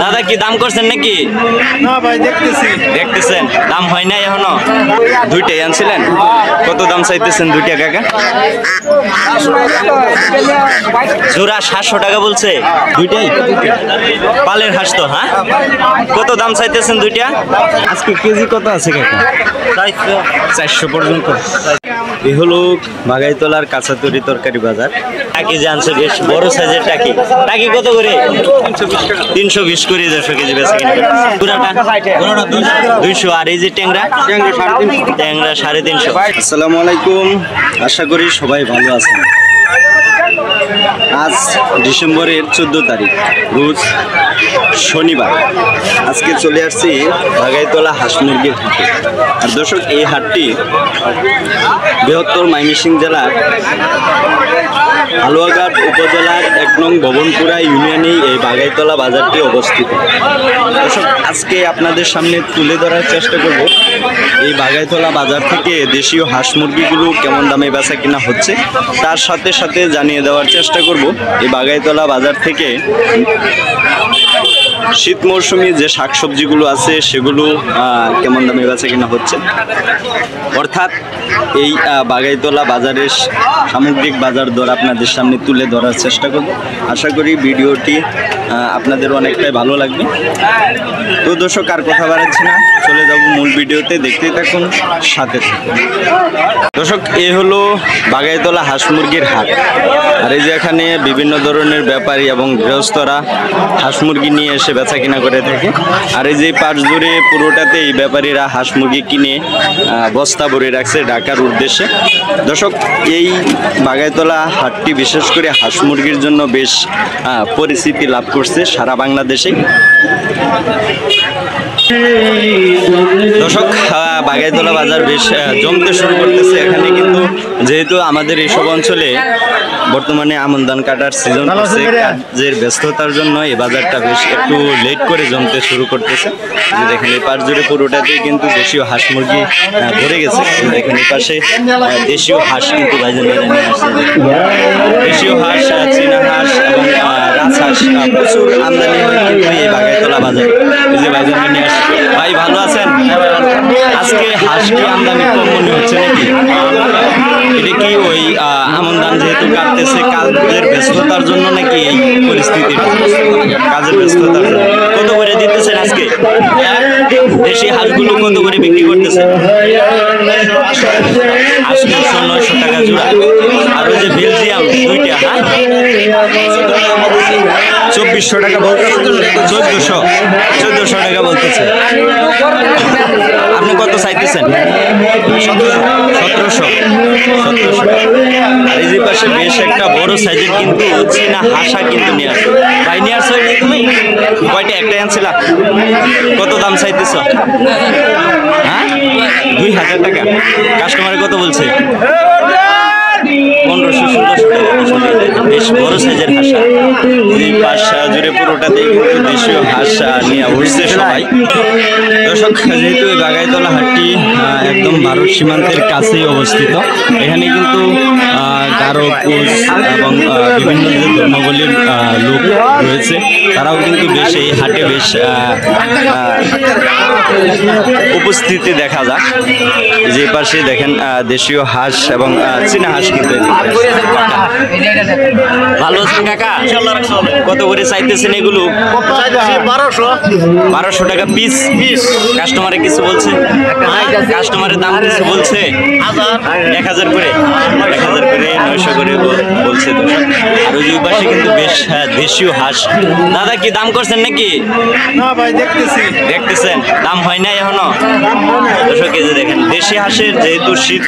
দাদা কি দাম করছেন নাকি? না ভাই দেখতেছি। দেখতেছেন, দাম হয় না এখনো? দুইটাই আনছিলেন, কত দাম চাইতেছেন দুইটা কাকা? জোড়া 700 টাকা বলছে দুইটাই। পালের হাঁস তো, হ্যাঁ? কত দাম চাইতেছেন দুইটা? আজকে কেজি কত আছে কাকা? 400 পর্যন্ত। এই হলো বাগাইতলার কাঁচাতরি তরকারি বাজার। টাকি যে আনছে বেশ বড় সাইজের টাকি। টাকি কত করে? 320 করে 150 কেজি বেচা কিনা। পুরাটা 200। আর এই যে ট্যাংরা? ট্যাংরা 350। আসসালামু আলাইকুম, আশা করি সবাই ভালো আছেন। আজ ডিসেম্বরের 14 তারিখ, রোজ শনিবার। আজকে চলে আসছি বাগাইতলা হাঁস মুরগির হাটে। আর দর্শক, এই হাটটি বৃহত্তর ময়মনসিংহ জেলার হালুয়াঘাট উপজেলার 1 নং ভবনপুরা ইউনিয়নে এই বাগাইতলা বাজারটি অবস্থিত। দর্শক, আজকে আপনাদের সামনে তুলে ধরার চেষ্টা করব এই বাগাইতলা বাজার থেকে দেশীয় হাঁস মুরগিগুলো কেমন দামে বেচা কিনা হচ্ছে, তার সাথে সাথে জানিয়ে দেওয়ার চেষ্টা করব এই বাগাইতলা বাজার থেকে শীত মৌসুমি যে শাকসবজিগুলো আছে সেগুলো কেমন দামে বেচা কিনা হচ্ছে। অর্থাৎ এই বাগাইতলা বাজারের সামগ্রিক বাজার দর আপনাদের সামনে তুলে ধরার চেষ্টা করব। আশা করি ভিডিওটি আপনাদের অনেকটাই ভালো লাগবে। তো দর্শক, আর কথা বাড়াচ্ছি না, চলে যাব মূল ভিডিওতে, দেখতেই থাকুন, সাথে থাকুন। দর্শক, এই হলো বাগাইতলা হাঁস মুরগির হাট। আর এই যে এখানে বিভিন্ন ধরনের ব্যাপারী এবং গৃহস্থরা হাঁস মুরগি নিয়ে এসে বেচা কিনা করে থাকে। আর এই যে পাশ জুড়ে পুরোটাতে এই ব্যাপারীরা হাঁস মুরগি কিনে বস্তা ভরে রাখছে ঢাকার উদ্দেশ্যে। দর্শক, এই বাগাইতলা হাটটি বিশেষ করে হাঁস মুরগির জন্য বেশ পরিচিতি লাভ করছে সারা বাংলাদেশে। দর্শক, বাগাইতলা বাজার বেশ জমতে শুরু করতেছে। এখানে কিন্তু যেহেতু আমাদের এইসব অঞ্চলে বর্তমানে আমন ধান কাটার সিজন হচ্ছে, কাজের ব্যস্ততার জন্য এই বাজারটা বেশ একটু লেট করে জমতে শুরু করতেছে। যে দেখেন এই পাশ জুড়ে পুরোটাতেই কিন্তু দেশীয় হাঁস মুরগি ভরে গেছে। দেখেন এই পাশে দেশীয় হাঁস কিন্তু ভাইজান নিয়ে আসছে। দেশীয় হাঁস, চীনা হাঁস এবং রাজহাঁস প্রচুর আমদানি হয় কিন্তু এই বাগাইতলা বাজারে। এই যে ভাইজান নিয়ে আসছে। ভাই ভালো আছেন? আজকে হাঁস কি আমদানি কম মনে হচ্ছে নাকি? এটা কি ওই আমন ধান যেহেতু কাটতেছে কাজের ব্যস্ততার জন্য নাকি এই পরিস্থিতি? কাজের ব্যস্ততার জন্য। কত করে দিতেছেন আজকে দেশি হাঁসগুলো? কত করে বিক্রি করতেছেন? 800-900 টাকা জোড়া। আর ওই যে বেলজিয়াম দুইটা, হ্যাঁ, 2400 টাকা বলতেছে। 1400 টাকা বলতেছে। আপনি কত চাইতেছেন? 1700। আর এই যে পাশে বেশ একটা বড় সাইজের কিন্তু চীনা হাঁসা কিন্তু নিয়ে আসো। ভাই নিয়ে আসো তুমি কয়টা? একটাই আনছিলা? কত দাম চাইতেছ? হ্যাঁ, 2000 টাকা। কাস্টমারে কত বলছে? 1500-1600 টাকা। বেশ বড় সাইজের হাঁসা। এই পাশ জুড়ে পুরোটাতেই কিন্তু দেশীয় হাঁসা নিয়ে উঠছে সবাই। দর্শক, যেহেতু এই বাগাইতলা হাটটি একদম ভারত সীমান্তের কাছেই অবস্থিত, এখানে কিন্তু গারো, কোচ এবং বিভিন্ন যে ধর্মাবলীর লোক রয়েছে তারাও কিন্তু বেশ এই হাটে বেশ উপস্থিতি দেখা যায়। যে পাশে দেখেন দেশীয় হাঁস এবং চীনা হাঁস কিন্তু। ভালো আছেন কাকা? কত করে চাইতেছেন এগুলো? 1200 টাকা পিস। কাস্টমারে কিছু বলছে? কাস্টমারের দাম কিছু বলছে? 1000 করে, 900 করে বলছে। আর ওই পাশে কিন্তু বেশ দেশীয় হাঁস। দাদা কি দাম করছেন নাকি? না ভাই দেখতেছি। দেখতেছেন, দাম হয় না এখনো? দর্শক, এই যে দেখেন দেশি হাঁসের যেহেতু শীত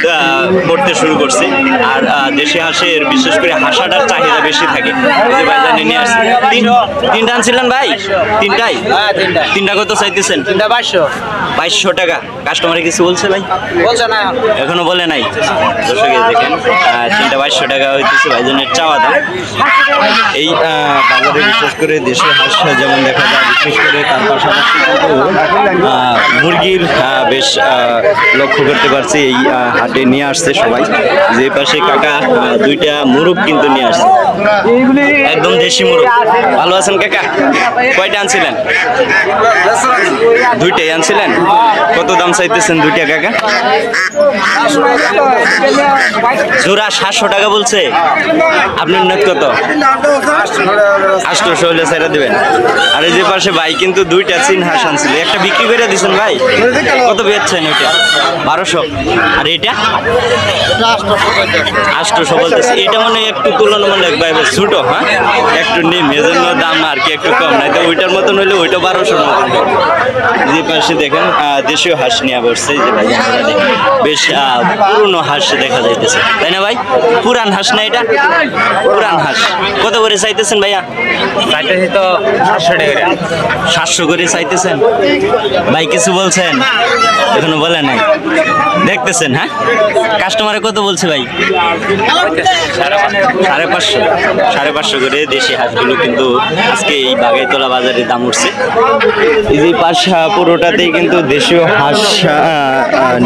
পড়তে শুরু করছে, আর দেশি হাঁসের বিশেষ করে হাঁসাটার চাহিদা বেশি থাকে। এই যে ভাইজান নিয়ে আসছে। তিনটা আনছিলেন ভাই? তিনটাই? তিনটা কত চাইতেছেন? 2200 টাকা। কাস্টমারে কিছু বলছে ভাই? বলছে না, এখনো বলে নাই। দর্শক, দেখেন তিনটা 2200 টাকা হইতেছে ভাইজানের চাওয়া দাম। এই বাজারে বিশেষ করে দেশি হাঁস যেমন দেখা যায়, বিশেষ করে তার পাশাপাশি মুরগির বেশ লক্ষ্য করতে পারছি এই হাটে নিয়ে আসছে সবাই। যে পাশে কাকা দুইটা মুরগ কিন্তু নিয়ে আসছে, একদম দেশি মুরগ। ভালো আছেন কাকা? কয়টা আনছিলেন? দুইটাই আনছিলেন। কত দাম চাইতেছেন দুইটা কাকা? জোড়া 700 টাকা বলছে। আপনার নেট কত? 800 হলে ছেড়ে দিবেন। আর এই যে পাশে ভাই কিন্তু দুইটা চীন হাঁস আনছিল, একটা বিক্রি করে দিচ্ছেন ভাই। কত বেচছেন ওইটা? 1200। আর এটা 800 বলতেছে। এটা মানে একটু তুলনামূলক ভাই ছোট, হ্যাঁ একটু নিম, এজন্য দাম আর কি একটু কম। নাই তো ওইটার মতন হইলে ওইটা 1200 মতন। যে পাশে দেখেন দেশীয় হাঁস নিয়ে বসছে, যে ভাই আমরা দেখি বেশ পুরনো হাঁস দেখা যাইতেছে, তাই না ভাই? পুরান হাঁস না এটা? পুরান হাঁস। কত করে চাইতেছেন ভাইয়া? চাইতেছি তো 700 টাকা। 700 করে চাইতেছেন ভাই? কিছু বলছেন? এখনো বলে নাই, দেখতেছেন। হ্যাঁ, কাস্টমারে কত বলছে ভাই? 550। 550 করে দেশি হাঁসগুলো কিন্তু আজকে এই বাগাইতলা বাজারে দাম উঠছে। এই যে পাশ পুরোটাতেই কিন্তু দেশীয় হাঁস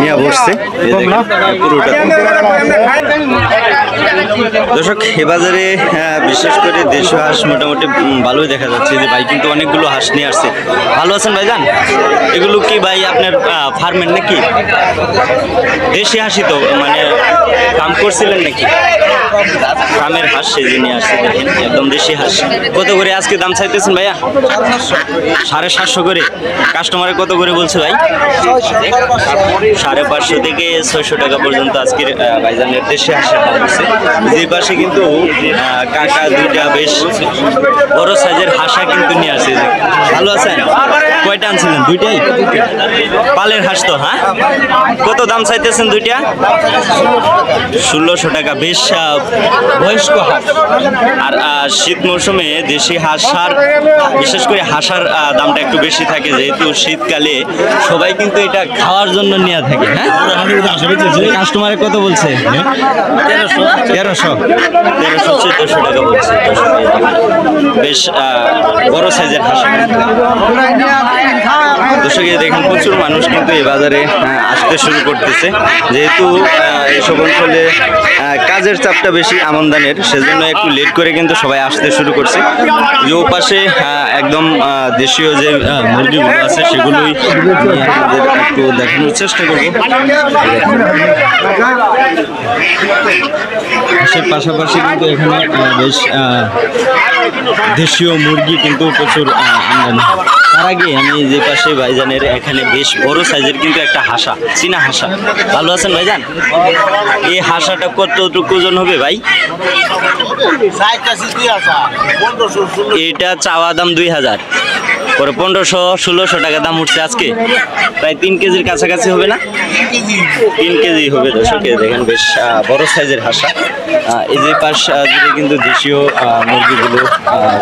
নিয়ে বসছে পুরোটাতে। দর্শক, এ বাজারে বিশেষ করে দেশীয় হাঁস মোটামুটি ভালোই দেখা যাচ্ছে। যে ভাই কিন্তু অনেকগুলো হাঁস নিয়ে আসছে। ভালো আছেন ভাইজান? এগুলো কি ভাই আপনার ফার্মের নাকি? দেশি হাঁসই তো, মানে কাম করছিলেন নাকি? ফার্মের হাঁস সেজে নিয়ে আসছে, দেখেন একদম দেশি হাঁস। কত করে আজকে দাম চাইতেছেন ভাইয়া? 750 করে। কাস্টমারে কত করে বলছে ভাই? 550 থেকে 600 টাকা পর্যন্ত আজকের ভাইজানের দেশি হাঁসের দাম হচ্ছে। যে পাশে কিন্তু কাকা দুইটা বেশ বড় সাইজের হাঁসা কিন্তু নিয়ে আসছে। ভালো আছেন? কয়টা আনছিলেন? দুইটাই পালের হাঁস তো। হ্যাঁ, কত দাম চাইতেছেন দুইটা? 1600 টাকা। বেশ বয়স্ক হাঁস। আর শীত মৌসুমে দেশি হাঁসার, বিশেষ করে হাঁসার দামটা একটু বেশি থাকে, যেহেতু শীতকালে সবাই কিন্তু এটা খাওয়ার জন্য নিয়ে থাকে। হ্যাঁ, কাস্টমারে কত বলছে? 1300 1400 টাকা বলছে। বেশ বড় সাইজের হাঁস। দর্শক, দেখেন প্রচুর মানুষ কিন্তু এই বাজারে আসতে শুরু করতেছে, যেহেতু এইসব অঞ্চলে কাজের চাপটা বেশি আমদানির, সেজন্য একটু লেট করে কিন্তু সবাই আসতে শুরু করছে। যে পাশে একদম দেশীয় যে মুরগিগুলো আছে সেগুলোই আপনাদের একটু দেখানোর চেষ্টা করব। হাঁসের পাশাপাশি কিন্তু এখানে বেশ দেশীয় মুরগি কিন্তু প্রচুর আমদানি। তার আগে আমি যে পাশে ভাইজানের এখানে বেশ বড় সাইজের কিন্তু একটা হাঁসা, চীনা হাঁসা। ভালো আছেন ভাইজান? এই হাঁসাটা কতটুকু ওজন হবে ভাই? এটা চাওয়া দাম 2000, পরে 1500-1600 টাকা দাম উঠছে আজকে। প্রায় 3 কেজির কাছাকাছি হবে না? 3 কেজি হবে। দর্শকে দেখেন বেশ বড় সাইজের হাঁসা। এই যে পাশ জুড়ে কিন্তু দেশীয় মুরগিগুলো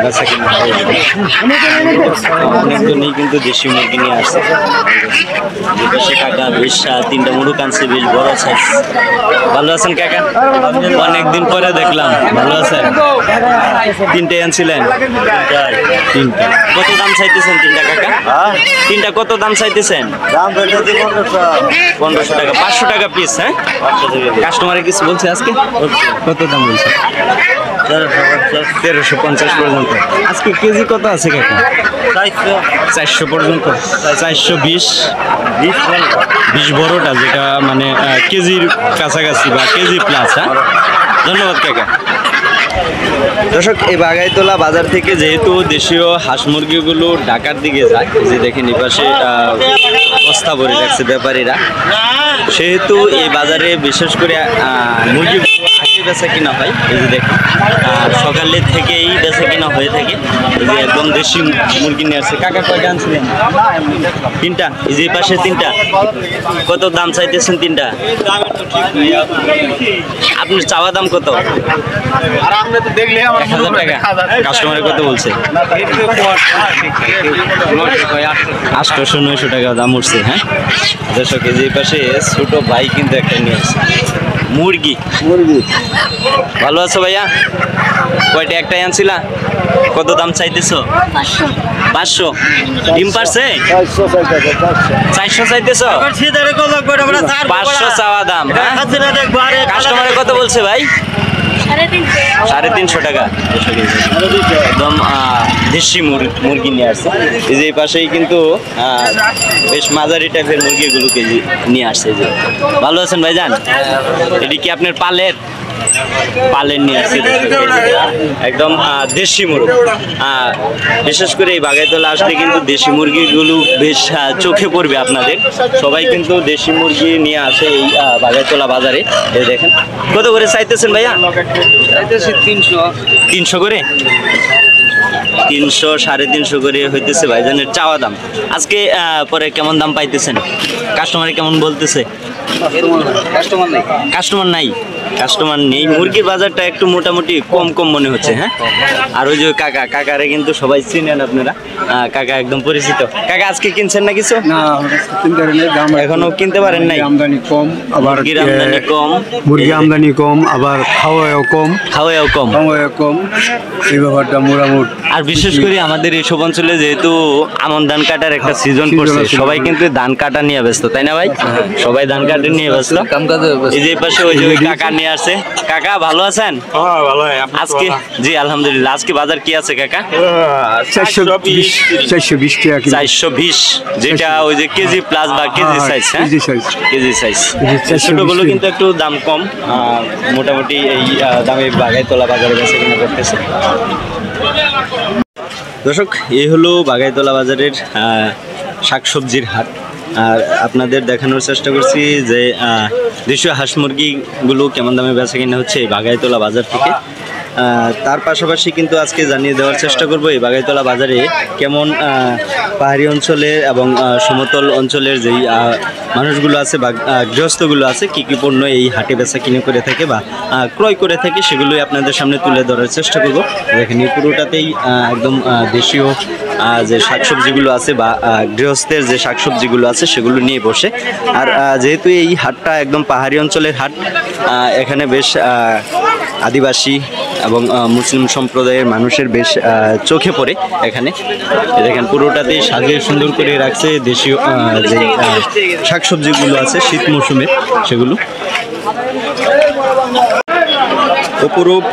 বেচা কিনা হয়। অনেকজনই কিন্তু দেশীয় মুরগি নিয়ে আসছে। পাশে কাকা বেশ 3টা মুরগ আনছে, বেশ বড় সাইজ। ভালো আছেন কাকা? অনেকদিন পরে দেখলাম। ভালো আছেন? 3টাই আনছিলেন? 3টা। কত দাম চাইতেছেন 3টা কাকা? 3টা কত দাম চাইতেছেন? 1500 টাকা। 500 টাকা পিস। হ্যাঁ, কাস্টমারে কিছু বলছে আজকে? কত দাম বলছে? 1350 পর্যন্ত। আজকে কেজি কত আছে কাকা? 400 পর্যন্ত। 420 বড়টা, যেটা মানে কেজির কাছাকাছি বা কেজি প্লাস। হ্যাঁ, ধন্যবাদ কাকা। দর্শক, এই বাগাইতলা বাজার থেকে যেহেতু দেশীয় হাঁস মুরগিগুলো ঢাকার দিকে যায়, যে দেখেন এই পাশে বস্তা ভরে রাখছে ব্যাপারীরা, সেহেতু এই বাজারে বিশেষ করে মুরগি আগে বেচা কিনা হয়। এই যে দেখেন সকালের থেকেই বেচা কিনা হয়ে থাকে। এই যে একদম দেশি মুরগি নিয়ে আসছে। কাকা কয়টা আনছিলেন? 3টা। এই যে পাশে 3টা। কত দাম চাইতেছেন 3টা? আপনার চাওয়া দাম কত? 1000 টাকা। কাস্টমারে কত বলছে? 800-900 টাকা দাম উঠছে। হ্যাঁ, দর্শক, এই যে পাশে ছোট ভাই কিন্তু একটা নিয়ে আসছে মুরগি। ভালো আছো ভাইয়া? কয়টা একটাই আনছিলা? কত দাম চাইতেছো? 500। ডিম পারছে? 400 চাইতেছো? 500 চাওয়া দাম। কাস্টমারে কত বলছে ভাই? 350 টাকা। একদম দেশি মুরগি নিয়ে আসছে। এই যে এই পাশেই কিন্তু বেশ মাঝারি টাইপের মুরগিগুলো কেজি নিয়ে আসছে। যে ভালো আছেন ভাইজান? এটি কি আপনার পালের নিয়ে আসছে? একদম দেশি মুরগি। বিশেষ করে এই বাগাইতলা আসলে কিন্তু দেশি মুরগিগুলো বেশ চোখে পড়বে আপনাদের। সবাই কিন্তু দেশি মুরগি নিয়ে আসে এই বাগাইতলা বাজারে। এই দেখেন কত করে চাইতেছেন ভাইয়া? 300 করে। 300 350 করে হইতেছে ভাইজানের চাওয়া দাম। আজকে পরে কেমন দাম পাইতেছেন? কাস্টমারে কেমন বলতেছে? কাস্টমার নেই। মুরগির বাজারটা একটু মোটামুটি কম মনে হচ্ছে। হ্যাঁ, আর ওই যে কাকারে কিন্তু সবাই চিনেন আপনারা। কাকা একদম পরিচিত। কাকা আজকে কিনছেন না কিছু? না, এখনো কিনতে পারেন নাই। আমদানি কম, আবার মুরগি আমদানি কম, আবার খাওয়াও কম। এই ব্যাপারটা মোটামুটি। আর বিশেষ করে আমাদের এইসব অঞ্চলে যেহেতু আমন ধান কাটার একটা সিজন পড়ছে, সবাই কিন্তু ধান কাটা নিয়ে ব্যস্ত, তাই না ভাই? সবাই ধান কাটা নিয়ে ব্যস্ত। এই যে পাশে ওই যে কাকা নিয়ে আসছে। কাকা ভালো আছেন? আজকে জি আলহামদুলিল্লাহ। আজকে বাজার কি আছে কাকা? 420 টাকা। 420, যেটা ওই যে কেজি প্লাস বা কেজি সাইজ। হ্যাঁ, কেজি সাইজ। ছোটগুলো কিন্তু একটু দাম কম। মোটামুটি এই দামে বাগাইতলা বাজারে বেচা কিনা করতেছে। দর্শক, এই হলো বাগাইতলা বাজারের শাকসবজির হাট। আর আপনাদের দেখানোর চেষ্টা করছি যে দেশীয় হাঁস মুরগিগুলো কেমন দামে বেচা কিনা হচ্ছে এই বাগাইতলা বাজার থেকে। তার পাশাপাশি কিন্তু আজকে জানিয়ে দেওয়ার চেষ্টা করব এই বাগাইতলা বাজারে কেমন পাহাড়ি অঞ্চলের এবং সমতল অঞ্চলের যেই মানুষগুলো আছে বা গৃহস্থগুলো আছে কী কী পণ্য এই হাটে বেচা কিনে করে থাকে বা ক্রয় করে থাকে সেগুলোই আপনাদের সামনে তুলে ধরার চেষ্টা করব। দেখেন এই পুরোটাতেই একদম দেশীয় যে শাকসবজিগুলো আছে বা গৃহস্থের যে শাকসবজিগুলো আছে সেগুলো নিয়ে বসে। আর যেহেতু এই হাটটা একদম পাহাড়ি অঞ্চলের হাট, এখানে বেশ আদিবাসী এবং মুসলিম সম্প্রদায়ের মানুষের বেশ চোখে পড়ে এখানে। দেখেন পুরোটাতেই সাজিয়ে সুন্দর করে রাখছে দেশীয় যে শাকসবজিগুলো আছে শীত মৌসুমে সেগুলো। অপরূপ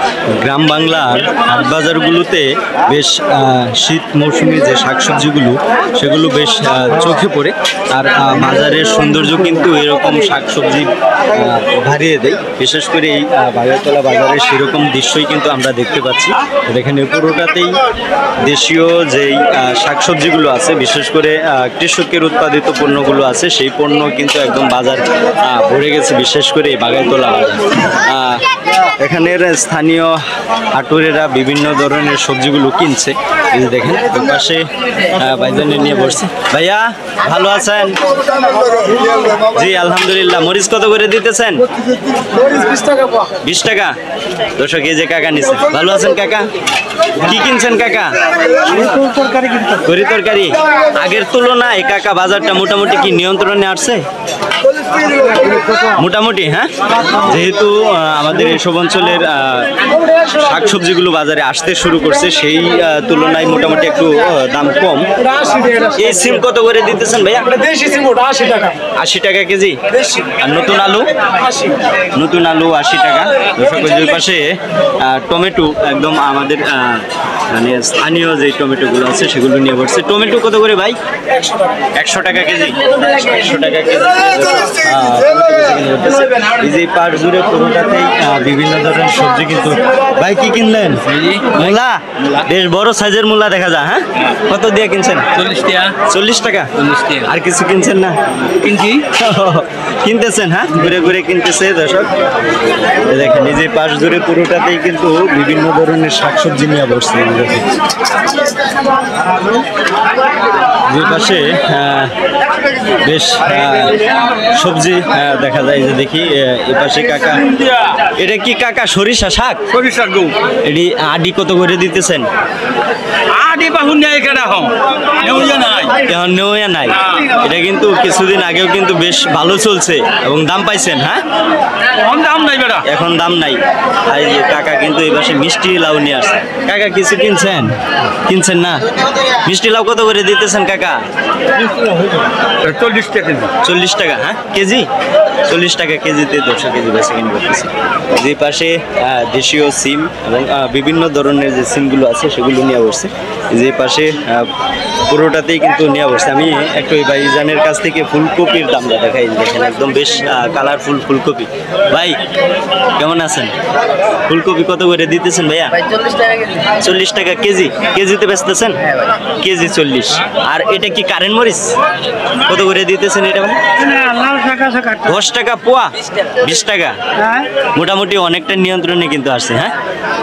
গ্রাম বাংলার হাট বাজারগুলোতে বেশ শীত মৌসুমী যে শাকসবজিগুলো সেগুলো বেশ চোখে পড়ে। আর বাজারের সৌন্দর্য কিন্তু এরকম শাকসবজি হারিয়ে দেয়। বিশেষ করে এই বাগাইতলা বাজারে সেরকম দৃশ্যই কিন্তু আমরা দেখতে পাচ্ছি। এখানে পুরোটাতেই দেশীয় যেই শাকসবজিগুলো আছে, বিশেষ করে কৃষকের উৎপাদিত পণ্যগুলো আছে, সেই পণ্য কিন্তু একদম বাজার ভরে গেছে, বিশেষ করে এই বাগাইতলা বাজার। এখানের স্থানীয় হাটুরেরা বিভিন্ন ধরনের সবজিগুলো কিনছে। এই যে দেখেন ওই পাশে ভাইজানে নিয়ে বসছে। ভাইয়া ভালো আছেন? জি আলহামদুলিল্লাহ। মরিচ কত করে দিতেছেন? 20 টাকা। দর্শক এই যে কাকা নিচ্ছে। ভালো আছেন কাকা? কি কিনছেন কাকা? তরকারি। আগের তুলনায় কাকা বাজারটা মোটামুটি কি নিয়ন্ত্রণে আসছে? মোটামুটি। হ্যাঁ, যেহেতু আমাদের এসব অঞ্চলের শাকসবজিগুলো বাজারে আসতে শুরু করছে, সেই তুলনায় মোটামুটি একটু দাম কম। এই সিম কত করে দিতেছেন ভাইয়া? 80 টাকা কেজি। আর নতুন আলু 80 টাকা। দর্শক পাশে টমেটো একদম আমাদের মানে স্থানীয় যে টমেটোগুলো আছে সেগুলো নিয়ে বসছে। টমেটো কত করে ভাই? 100 টাকা কেজি। 100 টাকা কেজি। এই যে পার জুড়ে পুরোটাতেই বিভিন্ন ধরনের সবজি কিন্তু। ভাই কি কিনলেন? মূলা। বেশ বড় সাইজের মূলা দেখা যায়। হ্যাঁ, কত দিয়ে কিনছেন? 40 টাকা। আর কিছু কিনছেন না? কিনতেছেন। হ্যাঁ, ঘুরে ঘুরে কিনতেছে। দর্শক দেখেন এই যে পাশ জুড়ে পুরোটাতেই কিন্তু বিভিন্ন ধরনের শাকসবজি নিয়ে বসছে। যে পাশে বেশ সবজি দেখা যায়। যে দেখি এ পাশে কাকা, এটা কি কাকা সরিষা শাক? সরিষার গু। এটি আডি কত করে দিতেছেন? আডি বাহুন নাই এখানে এখন নাই। এখন নেওয়া নাই। এটা কিন্তু কিছুদিন আগেও কিন্তু বেশ ভালো চলছে এবং দাম পাইছেন। হ্যাঁ, দাম নাই বেটা। এখন দাম নাই। আর এই যে কাকা কিন্তু এই পাশে মিষ্টি লাউ নিয়ে আসছে। কাকা কিছু কিনছেন না? মিষ্টি লাউ কত করে দিতেছেন কাকা? 40 টাকা কেজি। 40 টাকা। হ্যাঁ, কেজি 40 টাকা কেজিতে 200 কেজি বেচা কিনে করতেছে। যে পাশে দেশীয় সিম এবং বিভিন্ন ধরনের যে সিমগুলো আছে সেগুলো নিয়ে বসছে। যে পাশে পুরোটাতেই কিন্তু নিয়ে বসছে। আমি একটু এই ভাইজানের কাছ থেকে ফুলকপির দামটা দেখাই। দেখেন একদম বেশ কালারফুল ফুলকপি। ভাই কেমন আছেন? ফুলকপি কত করে দিতেছেন ভাইয়া? 40 টাকা কেজি। কেজিতে বেচতেছেন? কেজি 40। আর এটা কি কারেন্ট মরিচ? কত করে দিতেছেন এটা ভাই? 10 টাকা পোয়া। 20 টাকা। মোটামুটি অনেকটা নিয়ন্ত্রণে কিন্তু আসছে। হ্যাঁ,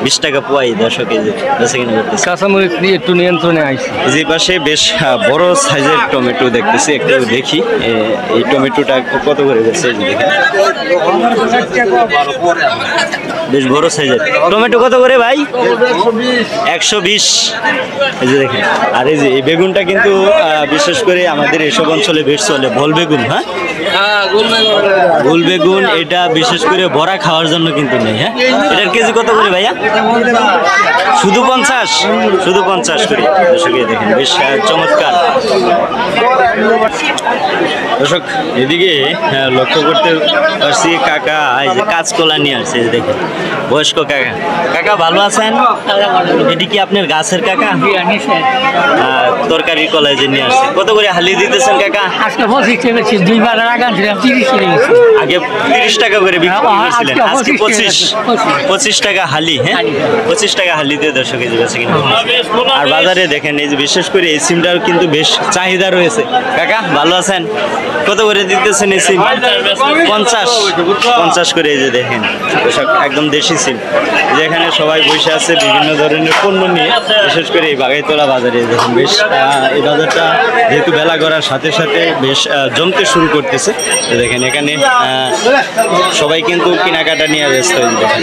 20 টাকা পোয়াই 10 কেজি বেচা কিনে করতেছে। কাঁচামরিচ দিয়ে একটু নিয়ন্ত্রণে আইছে। যে পাশে বেশ বড় সাইজের টমেটো দেখতেছি, একটু দেখি এই টমেটোটা কত করে বেচছে। দেখেন বেশ বড় সাইজের টমেটো। কত করে ভাই? 120। এই যে দেখেন। আর এই যে এই বেগুনটা কিন্তু বিশেষ করে আমাদের এসব অঞ্চলে বেশ চলে, ভোল বেগুন। হ্যাঁ, ভোল বেগুন এটা বিশেষ করে বড়া খাওয়ার জন্য কিন্তু নেই। হ্যাঁ, এটার কেজি কত করে ভাইয়া? শুধু 50। শুধু 50 করে। দর্শক দেখেন বেশ চমৎকার। দর্শক এদিকে লক্ষ্য করতে পারছি কাকা এই যে কাঁচকলা নিয়ে আসছে। দেখেন বয়স্ক কাকা। কাকা ভালো আছেন? এটি কি আপনার গাছের কাকা? তরকারি কলা যে নিয়ে আসছে। কত করে হালি দিতেছেন কাকা? আজকে 25 টাকা ছিল, 2 বার আগে আনছিলাম 30 টাকা গেছে। আগে 30 টাকা করে বিক্রি করেছিলেন, আজকে 25 টাকা হালি। হ্যাঁ, 25 টাকা হালি দিয়ে 10 কেজি বেচে কিনা। আর বাজারে দেখেন এই যে বিশেষ করে এই সিমটার কিন্তু বেশ চাহিদা রয়েছে। কাকা ভালো আছেন? কত করে দিতেছেন এই সিম? 50 করে। এই যে দেখেন একদম দেশি সিম। যেখানে সবাই বসে আছে বিভিন্ন ধরনের পণ্য নিয়ে, বিশেষ করে এই বাগাইতলা বাজারে দেখেন বেশ এই বাজারটা যেহেতু বেলা করার সাথে সাথে বেশ জমতে শুরু করতেছে। দেখেন এখানে সবাই কিন্তু কেনাকাটা নিয়ে ব্যস্ত। দেখেন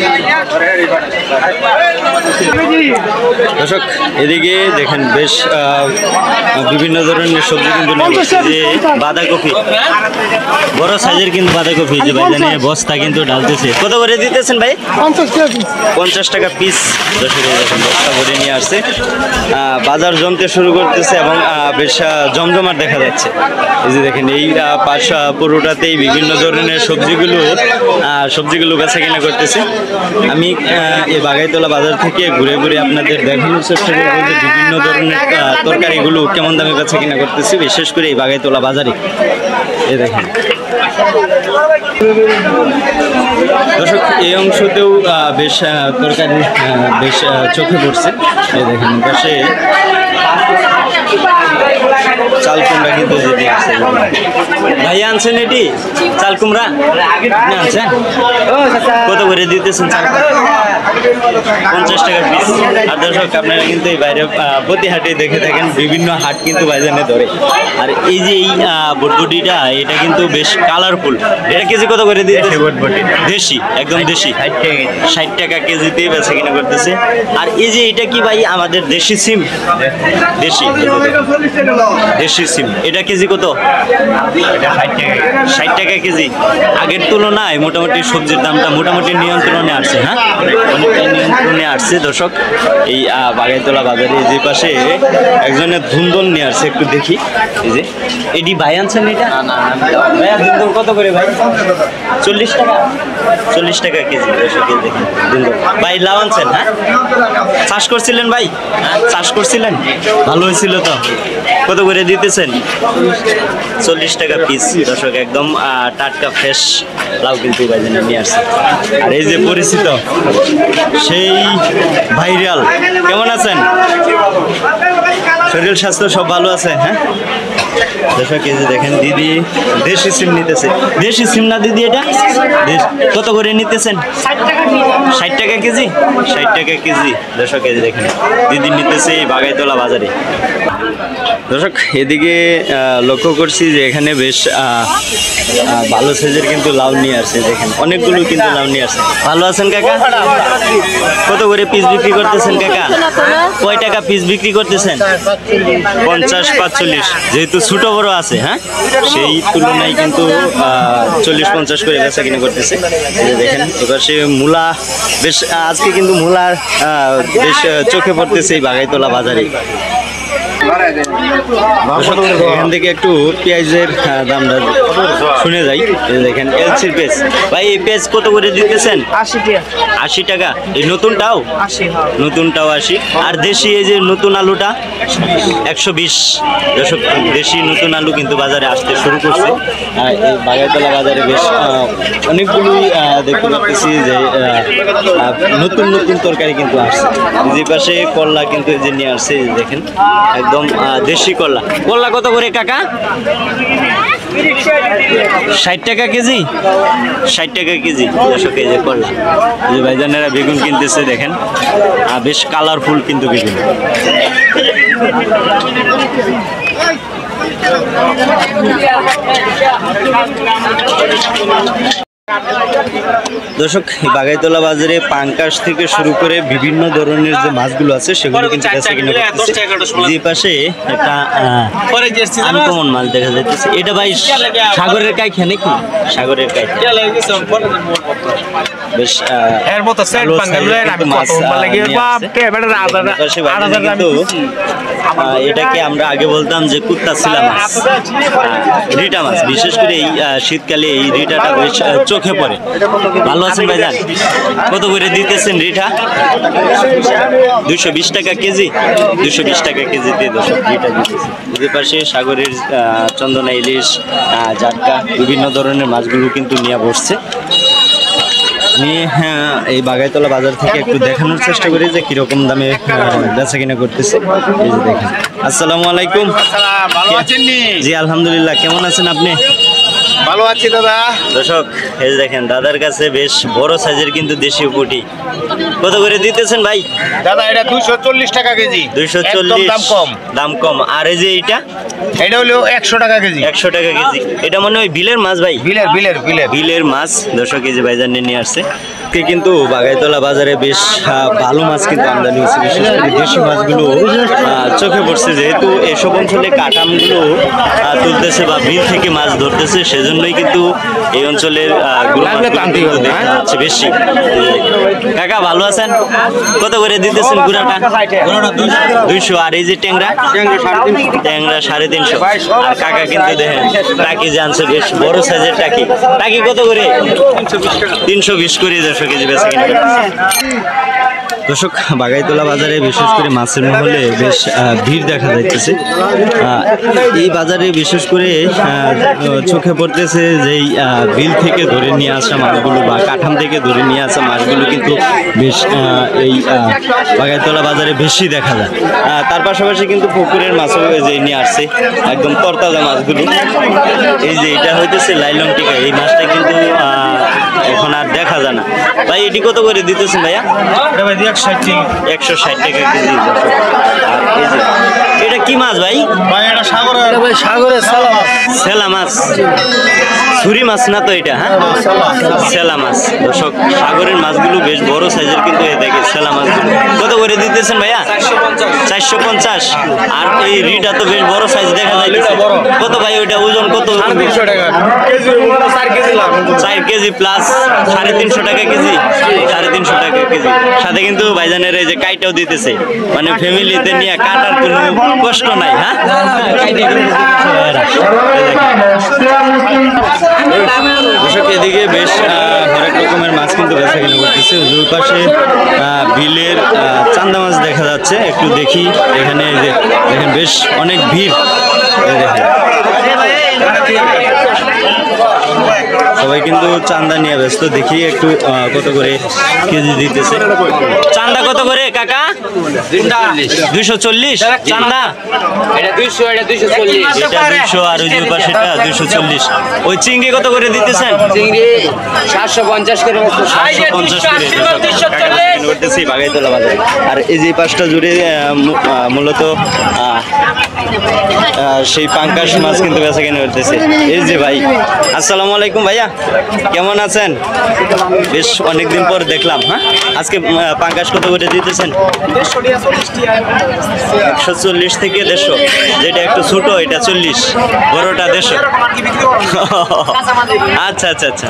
দর্শক এদিকে দেখেন বেশ বিভিন্ন ধরনের সবজি কিন্তু যে বাঁধাকপি, বড় সাইজের কিন্তু বাঁধাকপি যে ভাই জানে বস্তা কিন্তু ঢালতেছে। কত করে দিতেছেন ভাই? 50 টাকা পিস। দর্শক দেখেন বস্তা ভরে নিয়ে আসছে। বাজার জমতে শুরু করতেছে এবং বেশ জমজমাট দেখা যাচ্ছে। এই যে দেখেন এই পাশ পুরোটাতেই বিভিন্ন ধরনের সবজিগুলো বেচা কিনা করতেছে। আমি এই বাগাইতলা বাজার থেকে ঘুরে ঘুরে আপনাদের দেখানোর চেষ্টা করবো যে বিভিন্ন ধরনের তরকারিগুলো কেমন দামে বেচা কিনা করতেছে, বিশেষ করে এই বাগাইতলা বাজারে। এই দেখেন দর্শক এই অংশতেও বেশ তরকারি বেশ চোখে পড়ছে। এই দেখেন পাশে চাল কুমড়া কিন্তু যদি আছে। ভাই আনছেন এটি চাল কুমড়া? আনছেন? কত করে দিতেছেন চাল? 50 টাকা পিস। আর দর্শক আপনারা কিন্তু এই বাইরে প্রতি হাটে দেখে থাকেন, বিভিন্ন হাট কিন্তু ভাইজানে ধরে। আর এই যে এই বটবটিটা এটা কিন্তু বেশ কালারফুল। এটা কেজি কত করে দিতেছে? দেশি, একদম দেশি। 60 টাকা কেজিতে বেচা কিনা করতেছে। আর এই যে এটা কি ভাই আমাদের দেশি সিম? দেশি সিম। এটা কেজি কত? 60 টাকা কেজি। আগের তুলনায় মোটামুটি সবজির দামটা মোটামুটি নিয়ন্ত্রণে আসছে। হ্যাঁ, অনেকটা নিয়ন্ত্রণে আসছে। দর্শক এই বাগাইতলা বাজারে যে পাশে একজনের ধুন্দল নিয়ে আসছে, একটু দেখি। এই যে এটি ভাই আনছেন এটা? ভাইয়া ধুন্দল কত করে ভাই? 40 টাকা। 40 টাকা কেজি। দর্শক দেখেন ধুন্দল। ভাই লাউ আনছেন? হ্যাঁ, চাষ করছিলেন ভাই? চাষ করছিলেন? ভালো হয়েছিল তো? কত করে দিতেছেন? 40 টাকা পিস। দর্শক একদম টাটকা ফ্রেশ লাউ কিন্তু ভাইজানে নিয়ে আসছে। আর এই যে পরিচিত সেই ভাইরাল, কেমন আছেন? শরীর স্বাস্থ্য সব ভালো আছে? হ্যাঁ দর্শক এই যে দেখেন দিদি দেশি সিম নিতেছে। দেশি সিম না দিদি এটা? কত করে নিতেছেন? 60 টাকা কেজি। 60 টাকা কেজি। দর্শক এই যে দেখেন দিদি নিতেছে এই বাগাইতলা বাজারে। দর্শক এদিকে লক্ষ্য করছি যে এখানে বেশ ভালো সাইজের কিন্তু লাউ নিয়ে আসছে, দেখেন অনেকগুলো কিন্তু লাউ নিয়ে আসছে। ভালো আছেন কাকা? কত করে পিস বিক্রি করতেছেন কাকা? কয় টাকা পিস বিক্রি করতেছেন? 50-45, যেহেতু ছোট বড় আছে, হ্যাঁ সেই তুলনায় কিন্তু 40-50 করে বেচা কিনে করতেছে। এই যে দেখেন এবার সে মূলা বেশ আজকে কিন্তু মূলার বেশ চোখে পড়তেছে এই বাগাইতলা বাজারে। এখান থেকে একটু পেঁয়াজের দামটা শুনে যাই। দেখেন এলসির পেঁয়াজ ভাই, এই পেঁয়াজ কত করে দিতেছেন? 80 টাকা। এই নতুনটাও 80, আর দেশি এই যে নতুন আলুটা 120। দর্শক দেশি নতুন আলু কিন্তু বাজারে আসতে শুরু করছে। এই বাগাইতলা বাজারে বেশ অনেকগুলোই দেখতে পাচ্ছি যে নতুন নতুন তরকারি কিন্তু আসছে। যে পাশে করলা কিন্তু এই যে নিয়ে আসছে, দেখেন একদম দেশি করলা। করলা কত করে কাকা? 60 টাকা কেজি। 60 টাকা কেজি। দর্শক এই যে করলা, এই যে ভাইজানেরা বেগুন কিনতেছে, দেখেন বেশ কালারফুল কিন্তু বেগুন। দর্শক বাগাইতলা বাজারে পাঙ্কাশ থেকে শুরু করে বিভিন্ন ধরনের যে মাছগুলো আছে সেগুলো কিন্তু বেচাকেনা করতেছে। যে পাশে একটা আনকমন মাছ দেখা যাচ্ছে, এটা ভাই সাগরের কাইখা নাকি? সাগরের কাইখা বেশ এর মতো সেট বাঙ্গালুরে আমি কত লাগে বাপ কে বেটা এটাকে আমরা আগে বলতাম যে কুত্তাছিলা মাছ, রিটা মাছ। বিশেষ করে এই শীতকালে এই রিটাটা বেশ চোখে পড়ে। ভালো আছেন ভাইজান? কত করে দিতেছেন রিঠা? 220 টাকা কেজি। 220 টাকা কেজিতে দর্শক রিঠা দিতেছে। এদের পাশে সাগরের চন্দনা, ইলিশ, জাটকা বিভিন্ন ধরনের মাছগুলো কিন্তু নিয়ে বসছে। নিয়ে এই বাগাইতলা বাজার থেকে একটু দেখানোর চেষ্টা করি যে কিরকম দামে বেচা কিনা করতেছে। এই যে দেখেন। আসসালামু আলাইকুম। ভালো আছেন নি? জি আলহামদুলিল্লাহ, কেমন আছেন আপনি? ভালো আছি দাদা। দর্শক এই যে দেখেন দাদার কাছে বেশ বড় সাইজের কিন্তু দেশীয় পুঁটি। কত করে দিতেছেন ভাই? দাদা এটা 240 টাকা কেজি। 240, দাম কম। দাম কম। আর এই যে এটা হলো 100 টাকা কেজি। 100 টাকা কেজি। এটা মনে হয় বিলের মাছ ভাই? বিলের মাছ। দর্শক এই যে ভাইজান নিয়ে আসছে। কিন্তু বাগাইতলা বাজারে বেশ ভালো মাছ কিন্তু আমদানি হচ্ছে, বিশেষ করে দেশি মাছগুলো চোখে পড়ছে। যেহেতু এসব অঞ্চলে কাটামগুলো তুলতেছে বা বিল থেকে মাছ ধরতেছে, সেজন্যই কিন্তু এই অঞ্চলের দেখা যাচ্ছে বেশি। কাকা ভালো আছেন? কত করে দিতেছেন গুড়াটা? 200। আর এই যে ট্যাংরা? ট্যাংরা 350। আর কাকা কিন্তু দেখেন টাকি জানছে, বেশ বড় সাইজের টাকি। টাকি কত করে? 320 করে কেজি বেচা কিনা। দর্শক বাগাইতলা বাজারে বিশেষ করে মাছের মহলে বেশ ভিড় দেখা যাইতেছে। এই বাজারে বিশেষ করে চোখে পড়তেছে যে বিল থেকে ধরে নিয়ে আসা মাছগুলো বা কাঠাম থেকে ধরে নিয়ে আসা মাছগুলো কিন্তু বেশ এই বাগাইতলা বাজারে বেশি দেখা যায়। তার পাশাপাশি কিন্তু পুকুরের মাছও যে নিয়ে আসছে একদম তরতাজা মাছগুলো। এই যে এটা হইতেছে লাইলং টিকা, এই মাছটা কিন্তু এখন আর দেখা যায় না। ভাই এটি কত করে দিতেছেন ভাইয়া? 160 টাকা কেজি। আর এই যে এটা কি মাছ ভাই? এটা সাগরের সেলা মাছ। ছুরি মাছ না তো এটা? হ্যাঁ সেলা মাছ। দর্শক সাগরের মাছগুলো বেশ বড় সাইজের কিন্তু দেখে সেলা মাছগুলো। কত করে দিতেছেন ভাইয়া? 450। আর এই রিটা তো বেশ বড় সাইজ দেখা যায়। কত ভাই ওইটা ওজন কত? 350 টাকা 4 কেজি প্লাস 350 টাকা কেজি। 350 টাকা কেজি। সাথে কিন্তু ভাইজানের এই যে কাইটাও দিতেছে, মানে ফ্যামিলিতে নিয়ে কাটার কোনো কষ্ট নাই। হ্যাঁ এদিকে বেশ হরেক রকমের মাছ কিন্তু বেচা কিনা করতেছে। দুই পাশে বিলের চান্দা মাছ দেখা যাচ্ছে, একটু দেখি। এখানে এই যে দেখেন বেশ অনেক ভিড়। দেখেন সবাই কিন্তু চান্দা নিয়ে ব্যস্ত। দেখি একটু কত করে কেজি দিতেছে। চান্দা কত করে কাকা? 240 চান্দা। এটা 200, এটা 240। এটা 200 আর ওই যে পাশেটা 240। ওই চিংড়ি কত করে দিতেছেন? চিংড়ি 750 করে। 750 করে করতেছি বাগাইতলা বাজারে। আর এই যে পাশটা জুড়ে মূলত সেই পাঙ্কাশ মাছ কিন্তু বেচা কেনা করতেছে। এই যে ভাই, আসসালামু আলাইকুম ভাইয়া, কেমন আছেন? বেশ অনেকদিন পর দেখলাম। হ্যাঁ, আজকে পাঙ্কাশ কত করে দিতেছেন? 140 থেকে 150, যেটা একটু ছোট এটা 40, বড়টা 150। আচ্ছা আচ্ছা আচ্ছা।